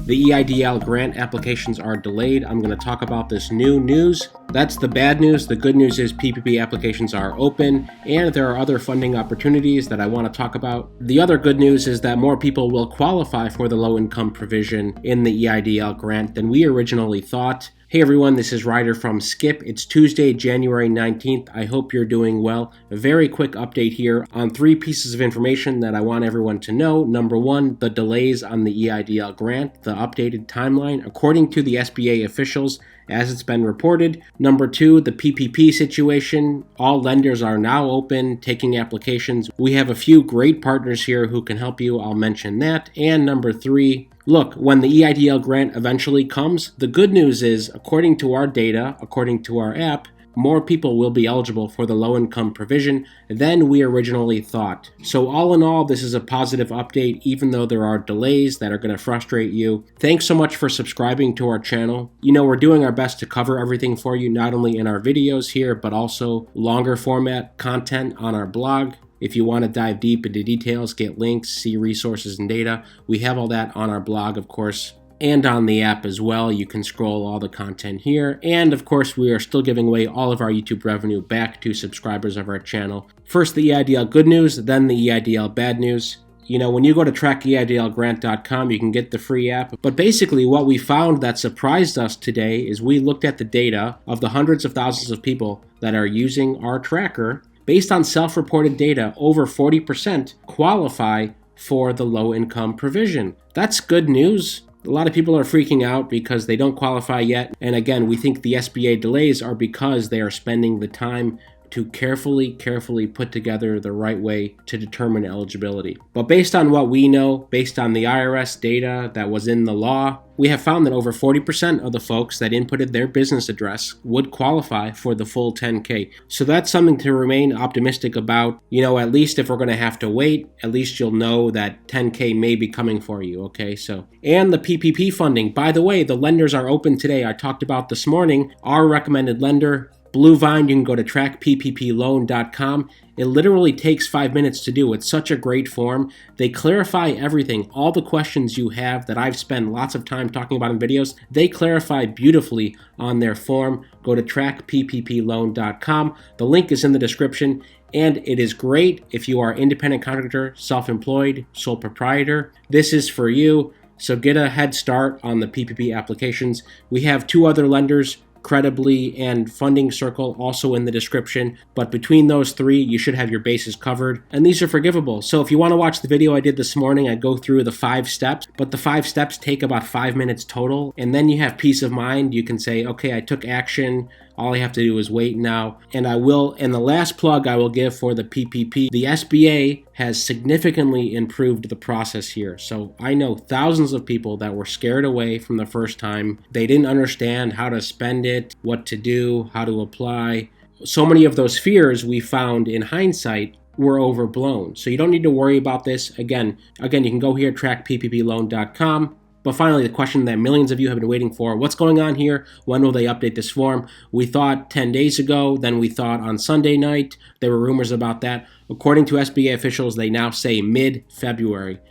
The EIDL grant applications are delayed. I'm going to talk about this new news. That's the bad news. The good news is PPP applications are open, and there are other funding opportunities that I want to talk about. The other good news is that more people will qualify for the low-income provision in the EIDL grant than we originally thought. Hey everyone, this is Ryder from Skip. It's Tuesday, January 19th. I hope you're doing well. A very quick update here on 3 pieces of information that I want everyone to know. Number 1, the delays on the EIDL grant, the updated timeline according to the SBA officials as it's been reported. Number 2, the PPP situation. All lenders are now open, taking applications. We have a few great partners here who can help you. I'll mention that. And number 3, look, when the EIDL grant eventually comes, the good news is, according to our data, according to our app, more people will be eligible for the low-income provision than we originally thought. So all in all, this is a positive update, even though there are delays that are going to frustrate you. Thanks so much for subscribing to our channel. You know, we're doing our best to cover everything for you, not only in our videos here, but also longer format content on our blog. If you want to dive deep into details, get links, see resources and data, we have all that on our blog, of course, and on the app as well. You can scroll all the content here. And of course, we are still giving away all of our YouTube revenue back to subscribers of our channel. First, the EIDL good news, then the EIDL bad news. You know, when you go to trackeidlgrant.com, you can get the free app. But basically, what we found that surprised us today is we looked at the data of the hundreds of thousands of people that are using our tracker. Based on self-reported data, over 40% qualify for the low-income provision. That's good news. A lot of people are freaking out because they don't qualify yet. And again, we think the SBA delays are because they are spending the time to carefully put together the right way to determine eligibility. But based on what we know, based on the IRS data that was in the law, we have found that over 40% of the folks that inputted their business address would qualify for the full 10K. So that's something to remain optimistic about. You know, at least if we're going to have to wait, at least you'll know that 10K may be coming for you, okay? So, and the PPP funding. By the way, the lenders are open today. I talked about this morning, our recommended lender, Blue Vine. You can go to trackpploan.com. It literally takes 5 minutes to do. It's such a great form. They clarify everything. All the questions you have that I've spent lots of time talking about in videos, they clarify beautifully on their form. Go to trackpploan.com. The link is in the description. And it is great if you are independent contractor, self-employed, sole proprietor. This is for you. So get a head start on the PPP applications. We have 2 other lenders, Credibly and Funding Circle, also in the description. But between those 3, you should have your bases covered. And these are forgivable. So if you want to watch the video I did this morning, I go through the 5 steps. But the 5 steps take about 5 minutes total. And then you have peace of mind. You can say, okay, I took action. All I have to do is wait now. And I will, and the last plug I will give for the PPP, the SBA has significantly improved the process here. So I know thousands of people that were scared away from the first time. They didn't understand how to spend it, what to do, how to apply. So many of those fears we found in hindsight were overblown. So you don't need to worry about this. Again, you can go here, trackpploan.com. But finally, the question that millions of you have been waiting for, what's going on here? When will they update this form? We thought 10 days ago, then we thought on Sunday night. There were rumors about that. According to SBA officials, they now say mid-February.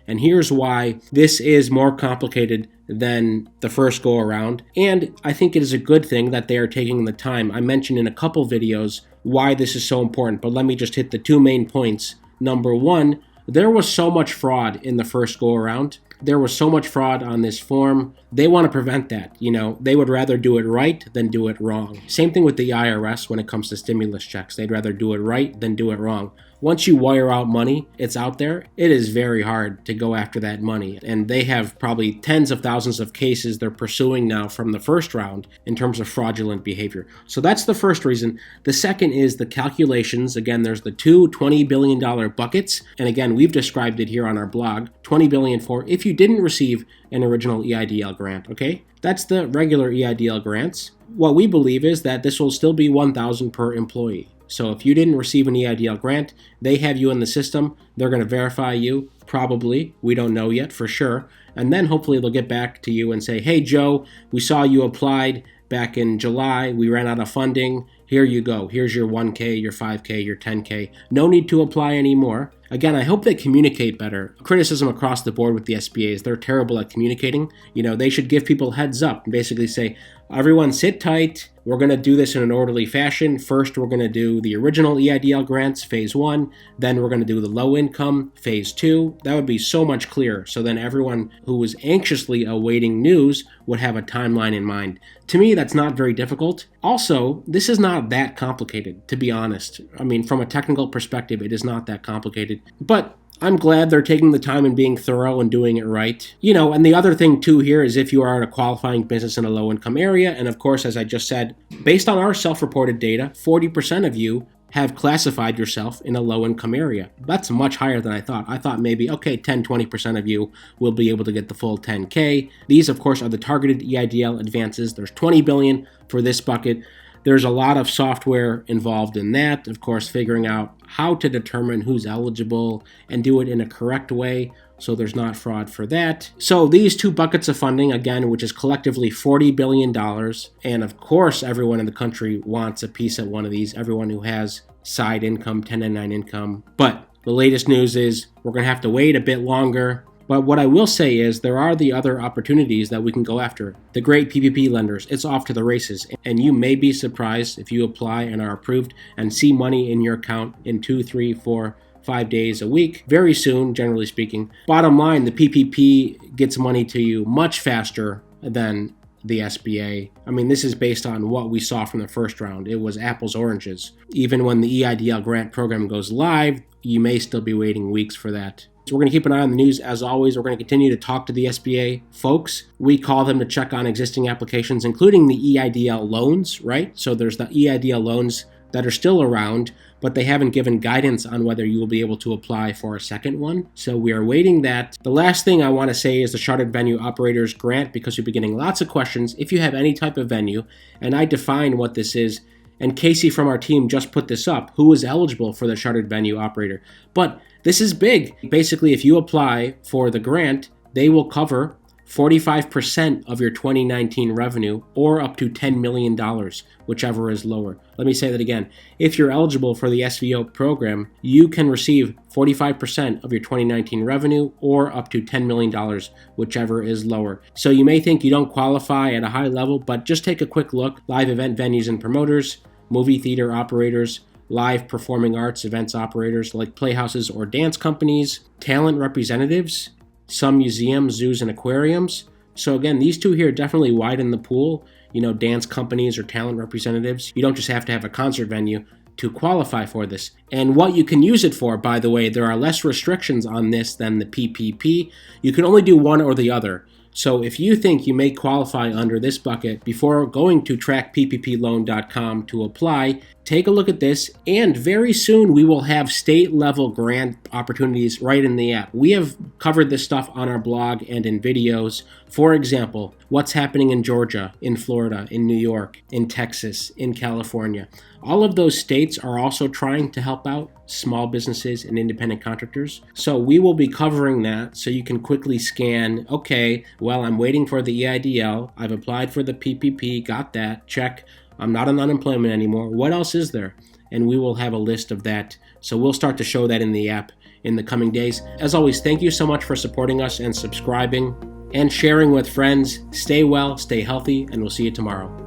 And here's why this is more complicated than the first go around. And I think it is a good thing that they are taking the time. I mentioned in a couple videos why this is so important, but let me just hit the 2 main points. Number 1, there was so much fraud in the first go around. There was so much fraud on this form. They want to prevent that. You know, they would rather do it right than do it wrong. Same thing with the IRS when it comes to stimulus checks. They'd rather do it right than do it wrong. Once you wire out money, it's out there. It is very hard to go after that money. And they have probably tens of thousands of cases they're pursuing now from the first round in terms of fraudulent behavior. So that's the first reason. The second is the calculations. Again, there's the 2 $20 billion buckets. And again, we've described it here on our blog. $20 billion for if you didn't receive an original EIDL grant, okay? That's the regular EIDL grants. What we believe is that this will still be $1,000 per employee. So if you didn't receive an EIDL grant, they have you in the system. They're going to verify you, probably. We don't know yet for sure. And then hopefully they'll get back to you and say, hey, Joe, we saw you applied back in July. We ran out of funding. Here you go. Here's your 1K, your 5K, your 10K. No need to apply anymore. Again, I hope they communicate better. Criticism across the board with the SBA is they're terrible at communicating. They should give people heads up and basically say, everyone sit tight. We're going to do this in an orderly fashion. First, we're going to do the original EIDL grants, phase 1. Then we're going to do the low income, phase 2. That would be so much clearer. So then everyone who was anxiously awaiting news would have a timeline in mind. To me, that's not very difficult. Also, this is not that complicated, to be honest. I mean, from a technical perspective, it is not that complicated. But I'm glad they're taking the time and being thorough and doing it right. And the other thing too here is if you are in a qualifying business in a low-income area, and of course, as I just said, based on our self-reported data, 40% of you have classified yourself in a low-income area. That's much higher than I thought. I thought maybe, 10-20% of you will be able to get the full 10K. These, of course, are the targeted EIDL advances. There's $20 billion for this bucket. There's a lot of software involved in that, of course, figuring out how to determine who's eligible and do it in a correct way so there's not fraud for that. So these two buckets of funding, again, which is collectively $40 billion, and of course everyone in the country wants a piece of one of these, everyone who has side income, 1099 income. But the latest news is we're going to have to wait a bit longer. But what I will say is there are the other opportunities that we can go after. The great PPP lenders, it's off to the races. And you may be surprised if you apply and are approved and see money in your account in 2, 3, 4, 5 days a week, very soon, generally speaking. Bottom line, the PPP gets money to you much faster than the SBA. I mean, this is based on what we saw from the first round. It was apples, oranges. Even when the EIDL grant program goes live, you may still be waiting weeks for that. So we're going to keep an eye on the news. As always, we're going to continue to talk to the SBA folks. We call them to check on existing applications, including the EIDL loans, right? So there's the EIDL loans that are still around, but they haven't given guidance on whether you will be able to apply for a second one. So we are waiting that. The last thing I want to say is the Chartered Venue Operators Grant, because you'll be getting lots of questions. If you have any type of venue, and I define what this is, and Casey from our team just put this up, who is eligible for the Chartered Venue Operator. But this is big. Basically, if you apply for the grant, they will cover 45% of your 2019 revenue or up to $10 million, whichever is lower. Let me say that again. If you're eligible for the SVO program, you can receive 45% of your 2019 revenue or up to $10 million, whichever is lower. So you may think you don't qualify at a high level, but just take a quick look. Live event venues and promoters, movie theater operators, live performing arts events operators like playhouses or dance companies, talent representatives, some museums, zoos, and aquariums. So again, these two here definitely widen the pool. Dance companies or talent representatives. You don't just have to have a concert venue to qualify for this. And what you can use it for, by the way, there are less restrictions on this than the PPP. You can only do one or the other. So if you think you may qualify under this bucket before going to trackpploan.com to apply, take a look at this, and very soon we will have state-level grant opportunities right in the app. We have covered this stuff on our blog and in videos. For example, what's happening in Georgia, in Florida, in New York, in Texas, in California. All of those states are also trying to help out small businesses and independent contractors. So we will be covering that so you can quickly scan, okay, well, I'm waiting for the EIDL. I've applied for the PPP, got that, check. I'm not on unemployment anymore. What else is there? And we will have a list of that. So we'll start to show that in the app in the coming days. As always, thank you so much for supporting us and subscribing and sharing with friends. Stay well, stay healthy, and we'll see you tomorrow.